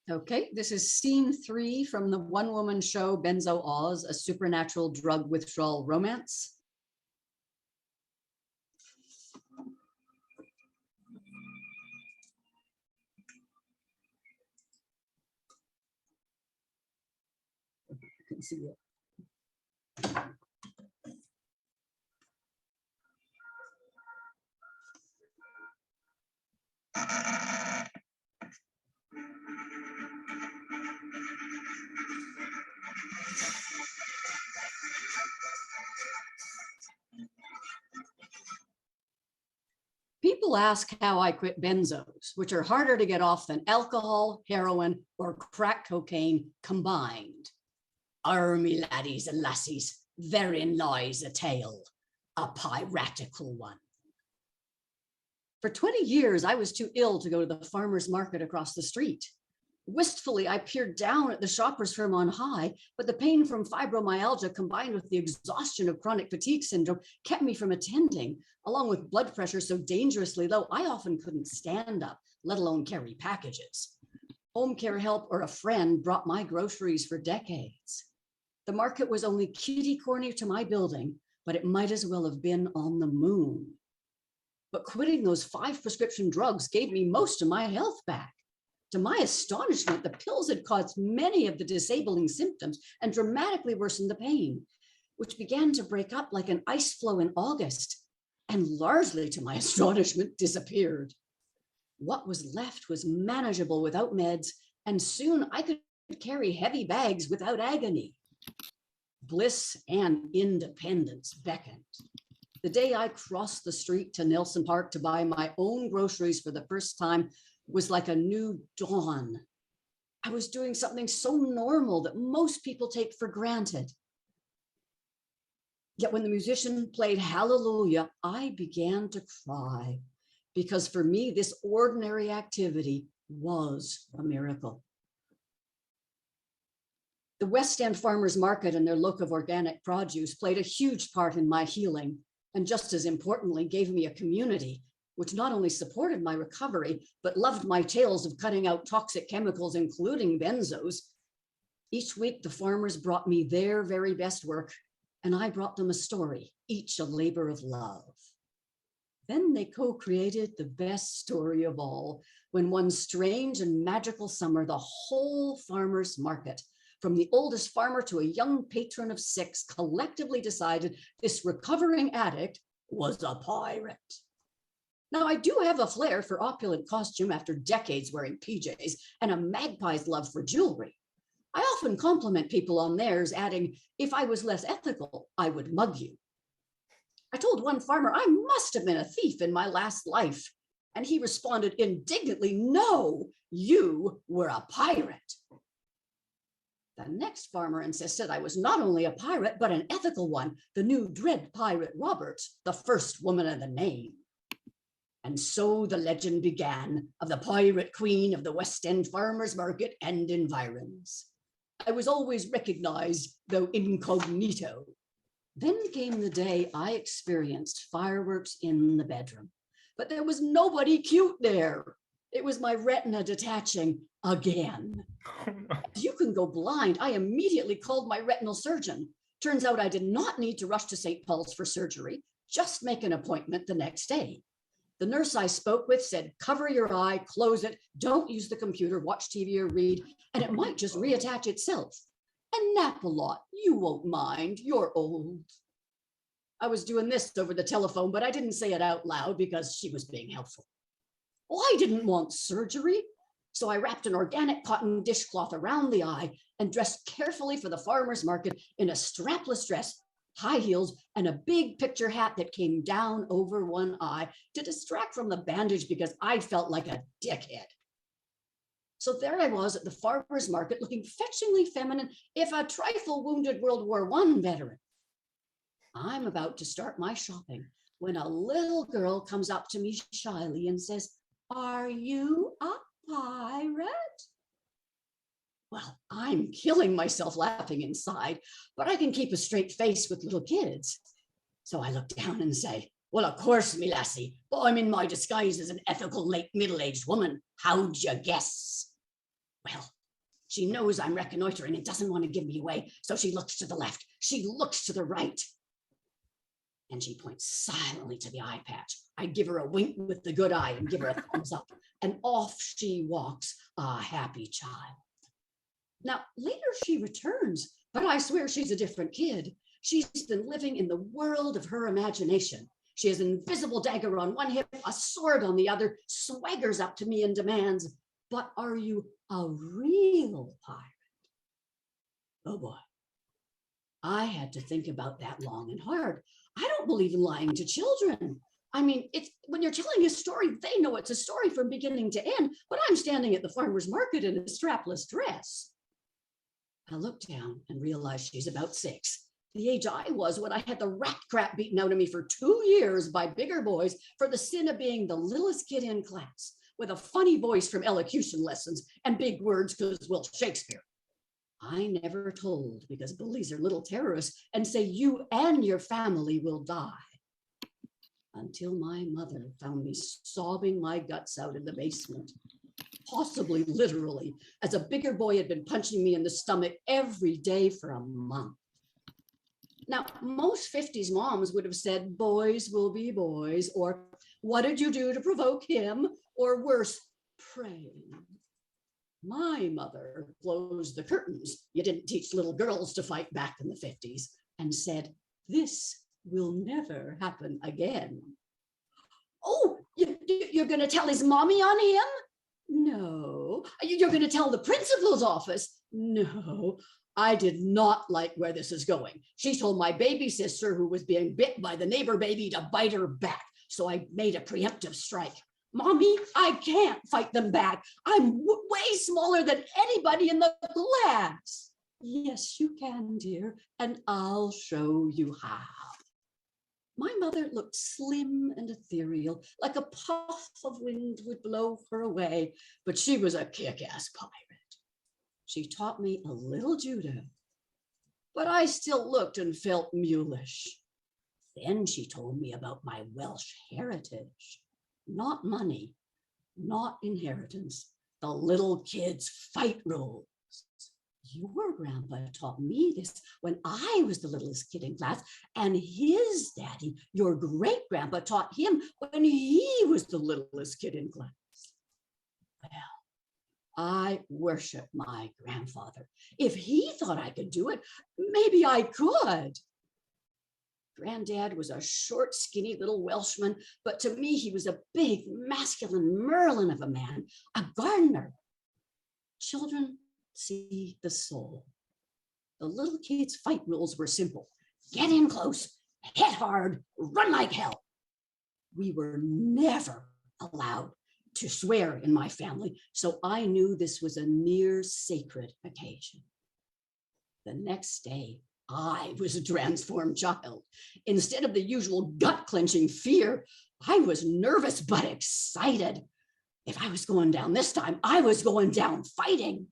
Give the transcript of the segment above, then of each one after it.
Okay, this is scene 3 from the one-woman show Benzo Oz, a supernatural drug withdrawal romance. You can see it. People ask how I quit benzos, which are harder to get off than alcohol, heroin, or crack cocaine combined. Me laddies and lassies, therein lies a tale, a piratical one. For 20 years, I was too ill to go to the farmer's market across the street. Wistfully, I peered down at the shoppers from on high, but the pain from fibromyalgia combined with the exhaustion of chronic fatigue syndrome kept me from attending, along with blood pressure so dangerously low, I often couldn't stand up, let alone carry packages. Home care help or a friend brought my groceries for decades. The market was only kitty corner to my building, but it might as well have been on the moon. But quitting those 5 prescription drugs gave me most of my health back. To my astonishment, the pills had caused many of the disabling symptoms and dramatically worsened the pain, which began to break up like an ice flow in August, and largely to my astonishment, disappeared. What was left was manageable without meds, and soon I could carry heavy bags without agony. Bliss and independence beckoned. The day I crossed the street to Nelson Park to buy my own groceries for the first time was like a new dawn. I was doing something so normal that most people take for granted. Yet when the musician played Hallelujah, I began to cry, because for me, this ordinary activity was a miracle. The West End Farmers Market and their look of organic produce played a huge part in my healing, and just as importantly, gave me a community which not only supported my recovery, but loved my tales of cutting out toxic chemicals, including benzos. Each week, the farmers brought me their very best work, and I brought them a story, each a labor of love. Then they co-created the best story of all, when one strange and magical summer, the whole farmers market, from the oldest farmer to a young patron of 6, collectively decided this recovering addict was a pirate. Now, I do have a flair for opulent costume after decades wearing PJs and a magpie's love for jewelry. I often compliment people on theirs, adding, if I was less ethical, I would mug you. I told one farmer I must have been a thief in my last life, and he responded indignantly, no, you were a pirate. The next farmer insisted I was not only a pirate, but an ethical one, the new dread pirate Roberts, the first woman of the name. And so the legend began of the pirate queen of the West End Farmers Market and environs. I was always recognized, though incognito. Then came the day I experienced fireworks in the bedroom, but there was nobody cute there. It was my retina detaching again. As you can go blind, I immediately called my retinal surgeon. Turns out I did not need to rush to St. Paul's for surgery, just make an appointment the next day. The nurse I spoke with said, cover your eye, close it, don't use the computer, watch TV or read, and it might just reattach itself. And nap a lot, you won't mind, you're old. I was doing this over the telephone, but I didn't say it out loud because she was being helpful. Well, I didn't want surgery, so I wrapped an organic cotton dishcloth around the eye and dressed carefully for the farmer's market in a strapless dress, high heels, and a big picture hat that came down over one eye to distract from the bandage because I felt like a dickhead. So there I was at the farmer's market looking fetchingly feminine, if a trifle wounded World War I veteran. I'm about to start my shopping when a little girl comes up to me shyly and says, are you a pirate? Well, I'm killing myself laughing inside, but I can keep a straight face with little kids. So I look down and say, well, of course, me lassie, but I'm in my disguise as an ethical late middle-aged woman. How'd you guess? Well, She knows I'm reconnoitering and doesn't want to give me away, so she looks to the left. She looks to the right. And she points silently to the eye patch. I give her a wink with the good eye and give her a thumbs up. And off she walks, a happy child. Now, later she returns, but I swear she's a different kid. She's been living in the world of her imagination. She has an invisible dagger on one hip, a sword on the other, swaggers up to me and demands, "But are you a real pirate?" Oh boy. I had to think about that long and hard. I don't believe in lying to children. I mean, it's when you're telling a story, they know it's a story from beginning to end, but I'm standing at the farmer's market in a strapless dress. I looked down and realized she's about 6, the age I was when I had the rat crap beaten out of me for 2 years by bigger boys for the sin of being the littlest kid in class, with a funny voice from elocution lessons and big words because, well, Shakespeare. I never told because bullies are little terrorists and say you and your family will die. Until my mother found me sobbing my guts out in the basement, possibly literally, as a bigger boy had been punching me in the stomach every day for a month. Now, most 50s moms would have said, "Boys will be boys," or "What did you do to provoke him?" or worse, praying. My mother closed the curtains. You didn't teach little girls to fight back in the 50s, and said, "This will never happen again." "Oh, you're going to tell his mommy on him?" "No." "You're going to tell the principal's office?" "No." I did not like where this is going. She told my baby sister, who was being bit by the neighbor baby, to bite her back. So I made a preemptive strike. "Mommy, I can't fight them back. I'm way smaller than anybody in the class." "Yes, you can, dear, and I'll show you how." My mother looked slim and ethereal, like a puff of wind would blow her away, but she was a kick-ass pirate. She taught me a little judo, but I still looked and felt mulish. Then she told me about my Welsh heritage. Not money, not inheritance, the little kids' fight rules. Your grandpa taught me this when I was the littlest kid in class, and his daddy, your great grandpa, taught him when he was the littlest kid in class. Well, I worship my grandfather. If he thought I could do it, maybe I could. Granddad was a short, skinny little Welshman, but to me, he was a big, masculine Merlin of a man, a gardener. Children see the soul. The little kids' fight rules were simple. Get in close, hit hard, run like hell. We were never allowed to swear in my family, so I knew this was a near sacred occasion. The next day, I was a transformed child. Instead of the usual gut-clenching fear, I was nervous but excited. If I was going down this time, I was going down fighting.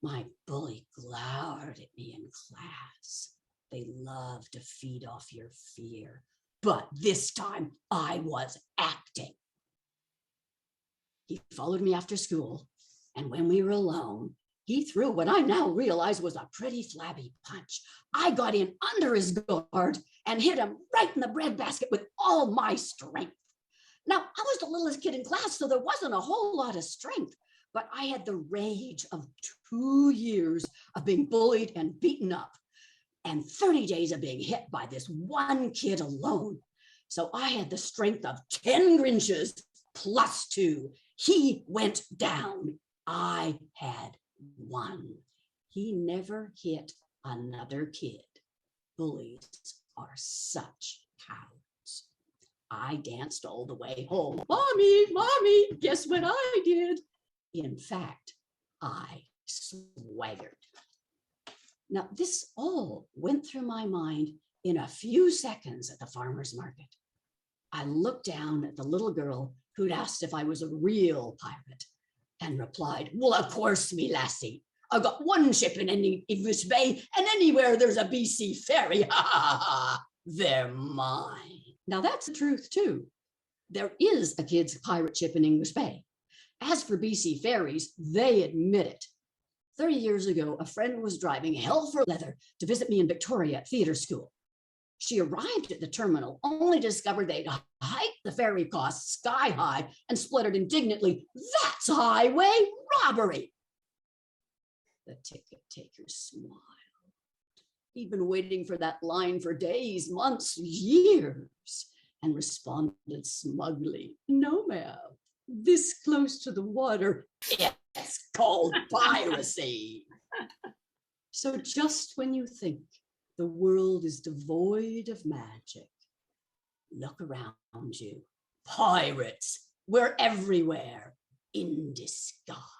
My bully glowered at me in class. They love to feed off your fear, but this time I was acting. He followed me after school, and when we were alone, he threw what I now realize was a pretty flabby punch. I got in under his guard and hit him right in the breadbasket with all my strength. Now, I was the littlest kid in class, so there wasn't a whole lot of strength, but I had the rage of 2 years of being bullied and beaten up, and 30 days of being hit by this one kid alone. So I had the strength of 10 Grinches plus 2. He went down. I had won. He never hit another kid. Bullies are such cowards. I danced all the way home. "Mommy, Mommy, guess what I did?" In fact, I swaggered. Now, this all went through my mind in a few seconds at the farmer's market. I looked down at the little girl who'd asked if I was a real pirate and replied, "Well, of course, me lassie. I've got one ship in any English bay, and anywhere there's a BC ferry, ha ha ha, they're mine." Now, that's the truth, too. There is a kid's pirate ship in English Bay. As for BC ferries, they admit it. 30 years ago, a friend was driving hell for leather to visit me in Victoria at theater school. She arrived at the terminal, only to discover they'd hiked the ferry costs sky high and spluttered indignantly, "That's highway robbery." The ticket taker smiled. He'd been waiting for that line for days, months, years, and responded smugly, "No, ma'am, this close to the water, it's called piracy." So just when you think the world is devoid of magic, look around you. Pirates, we're everywhere in disguise.